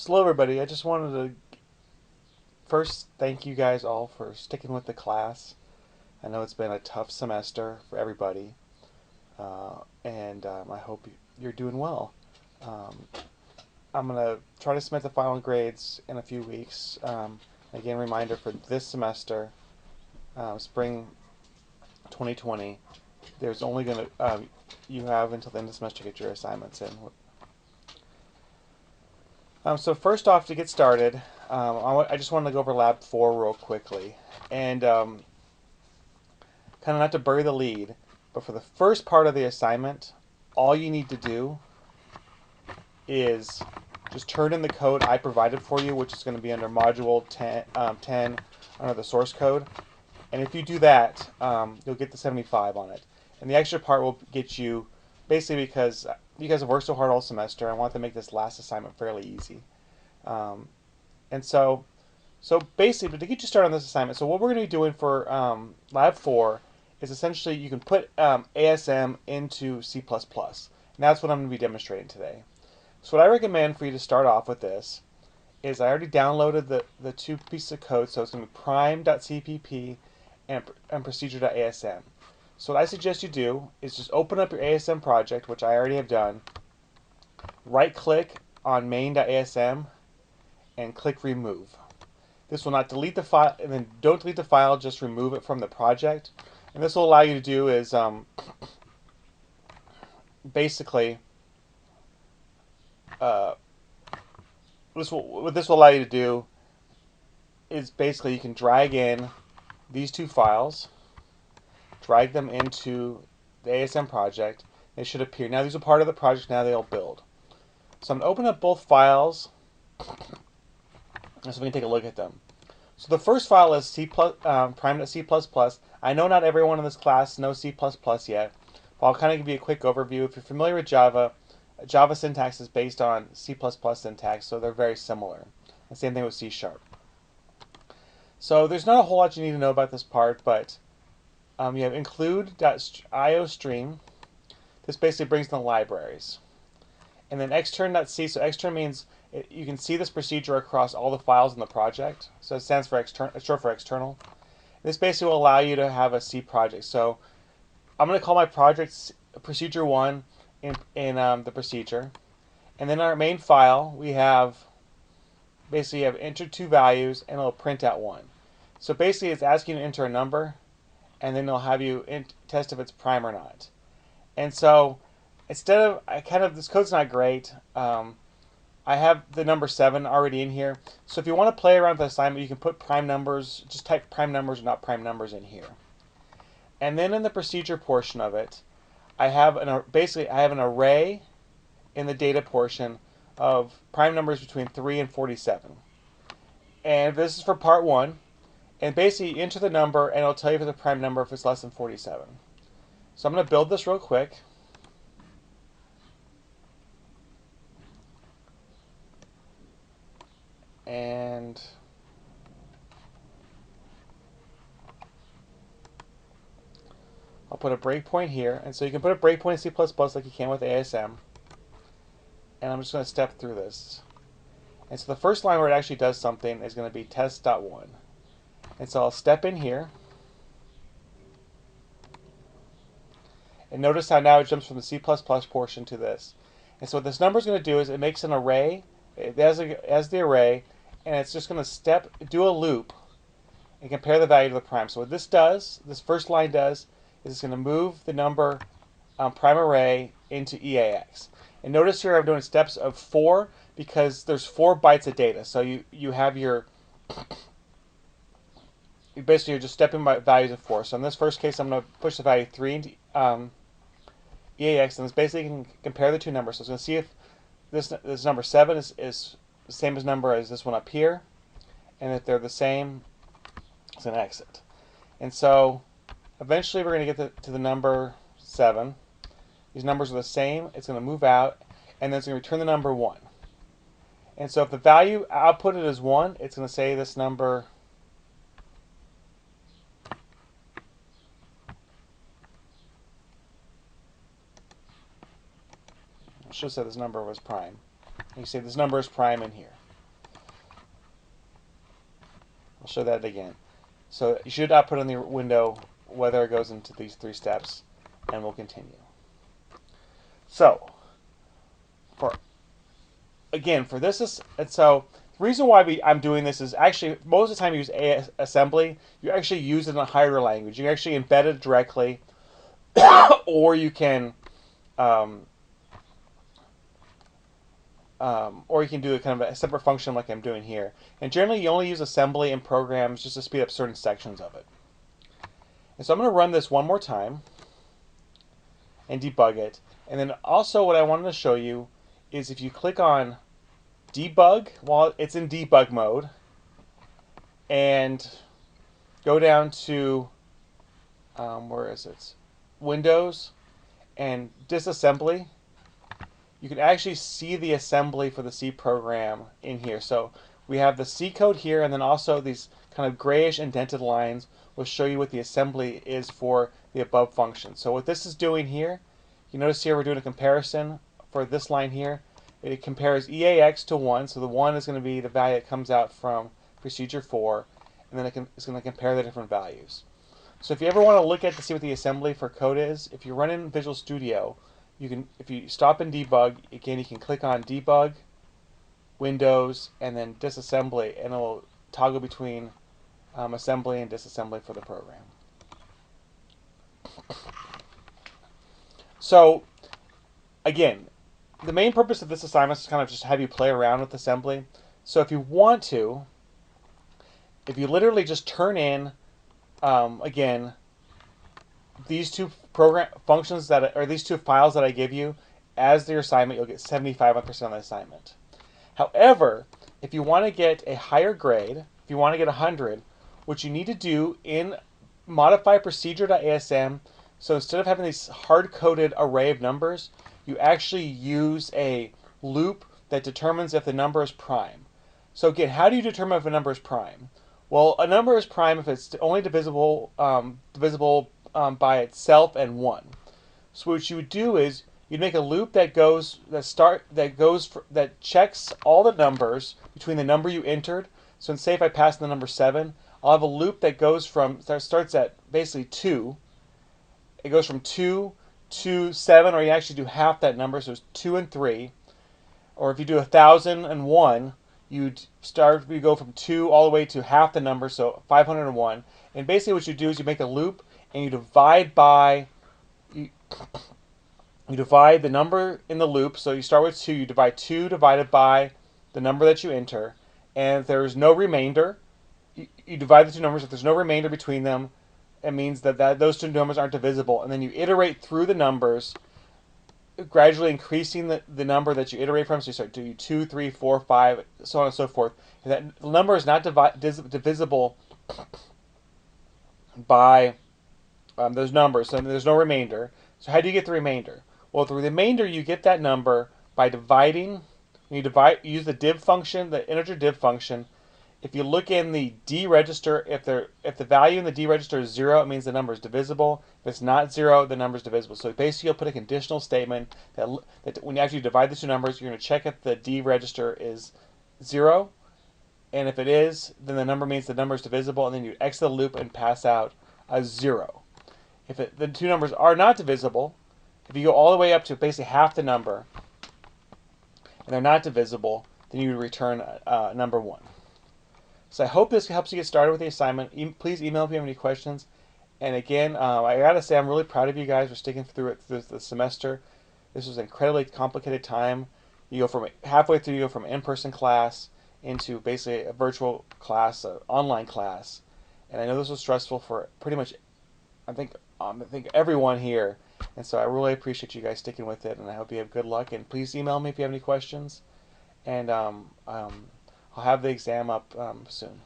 So hello everybody, I just wanted to first thank you guys all for sticking with the class. I know it's been a tough semester for everybody, and I hope you're doing well. Um, I'm going to try to submit the final grades in a few weeks. Again, reminder for this semester, spring 2020, there's only going to, you have until the end of the semester to get your assignments in. So first off, to get started, I just wanted to go over Lab 4 real quickly. And kind of not to bury the lead, but for the first part of the assignment, all you need to do is just turn in the code I provided for you, which is going to be under module 10 under the source code. And if you do that, you'll get the 75 on it. And the extra part will get you, basically because you guys have worked so hard all semester, I want to make this last assignment fairly easy. And so basically, to get you started on this assignment, so what we're going to be doing for Lab 4 is essentially you can put ASM into C++. And that's what I'm going to be demonstrating today. So what I recommend for you to start off with this is I already downloaded the two pieces of code, so it's going to be prime.cpp and procedure.asm. So what I suggest you do is just open up your ASM project, which I already have done, right-click on main.asm, and click remove. This will not delete the file, and then don't delete the file, just remove it from the project. And this will allow you to do is basically, what this will allow you to do is basically you can drag in these two files, drag them into the ASM project. They should appear. Now these are part of the project, now they'll build. So I'm going to open up both files, so we can take a look at them. So the first file is prime.c++. I know not everyone in this class knows C++ yet, but I'll kind of give you a quick overview. If you're familiar with Java, Java syntax is based on C++ syntax, so they're very similar. The same thing with C#. So there's not a whole lot you need to know about this part, but you have include.iostream. This basically brings in the libraries. And then extern.c, so extern means you can see this procedure across all the files in the project. So it stands for short for external. This basically will allow you to have a C project. So I'm going to call my project procedure 1 in the procedure. And then our main file, we have basically you have enter two values and it'll print out one. So basically it's asking you to enter a number and then it'll have you test if it's prime or not. And so instead of, this code's not great. I have the number 7 already in here. So if you want to play around with the assignment, you can put prime numbers, just type prime numbers or not prime numbers in here. And then in the procedure portion of it, I have an array in the data portion of prime numbers between 3 and 47. And this is for part 1. And basically you enter the number and it'll tell you if it's a prime number if it's less than 47. So I'm going to build this real quick. And I'll put a breakpoint here. And so you can put a breakpoint in C++ like you can with ASM. And I'm just going to step through this. And so the first line where it actually does something is going to be test.1. And so I'll step in here. And notice how now it jumps from the C++ portion to this. And so what this number is going to do is it makes an array. It has the array. And it's just going to do a loop and compare the value to the prime. So what this does, this first line does, is it's going to move the number prime array into EAX. And notice here I'm doing steps of 4 because there's 4 bytes of data. So you have your, you're just stepping by values of 4. So in this first case, I'm going to push the value 3 into EAX, and it's basically can compare the two numbers. So it's going to see if this number 7 is the same number as this one up here, and if they're the same, it's going to exit. And so eventually we're going to get to the number 7. These numbers are the same. It's going to move out, and then it's going to return the number 1. And so if the value outputted is 1, it's going to say this number I should have said this number was prime. You say this number is prime in here. I'll show that again. So you should output on the window whether it goes into these 3 steps, and we'll continue. So, for this, and so the reason why I'm doing this is actually most of the time you use assembly, you actually use it in a higher language. You actually embed it directly, or you can, um, or you can do a kind of a separate function like I'm doing here. And generally, you only use assembly in programs just to speed up certain sections of it. And so I'm going to run this one more time and debug it. And then also what I wanted to show you is if you click on debug while it's in debug mode and go down to, where is it? Windows and disassembly, you can actually see the assembly for the C program in here. So we have the C code here, and then also these kind of grayish indented lines will show you what the assembly is for the above function. So what this is doing here, you notice here we're doing a comparison for this line here. It compares EAX to 1, so the 1 is going to be the value that comes out from procedure 4, and then it's going to compare the different values. So if you ever want to look at to see what the assembly for code is, if you run in Visual Studio, you can, if you stop in debug, again you can click on debug, Windows, and then disassembly, and it will toggle between assembly and disassembly for the program. So again, the main purpose of this assignment is to kind of just have you play around with assembly. So if you want to, if you literally just turn in, again, these two program functions that, or these two files that I give you as your assignment, you'll get 75% on the assignment. However, if you want to get a higher grade, if you want to get 100, what you need to do in modify procedure.asm, so instead of having this hard-coded array of numbers, you actually use a loop that determines if the number is prime. So again, how do you determine if a number is prime? Well, a number is prime if it's only divisible by itself and 1. So what you would do is you'd make a loop that checks all the numbers between the number you entered. So say if I pass the number 7, I'll have a loop that goes from, that starts at basically 2. It goes from 2 to 7, or you actually do half that number, so it's 2 and 3. Or if you do 1,001, you go from 2 all the way to half the number, so 501. And basically what you do is you make a loop and you divide by, you divide the number in the loop. So you start with 2, you divide 2 divided by the number that you enter, and if there's no remainder, you divide the two numbers. If there's no remainder between them, it means that those two numbers aren't divisible. And then you iterate through the numbers, gradually increasing the number that you iterate from. So you start doing 2, 3, 4, 5, so on and so forth. And that number is not divisible by those numbers, so there's no remainder. So how do you get the remainder? Well, the remainder, you get that number by dividing. You use the div function, the integer div function. If you look in the D register, if the value in the D register is 0, it means the number is divisible. If it's not 0, the number is divisible. So basically, you'll put a conditional statement that when you actually divide the two numbers, you're going to check if the D register is 0. And if it is, then the number means the number is divisible, and then you exit the loop and pass out a 0. If the two numbers are not divisible, if you go all the way up to basically half the number, and they're not divisible, then you return number 1. So I hope this helps you get started with the assignment. Please email if you have any questions. And again, I gotta say I'm really proud of you guys for sticking through it through the semester. This was an incredibly complicated time. You go from halfway through, you go from in-person class into basically a virtual class, an online class. And I know this was stressful for pretty much, I think everyone here. And so I really appreciate you guys sticking with it, and I hope you have good luck. And please email me if you have any questions. And I'll have the exam up soon.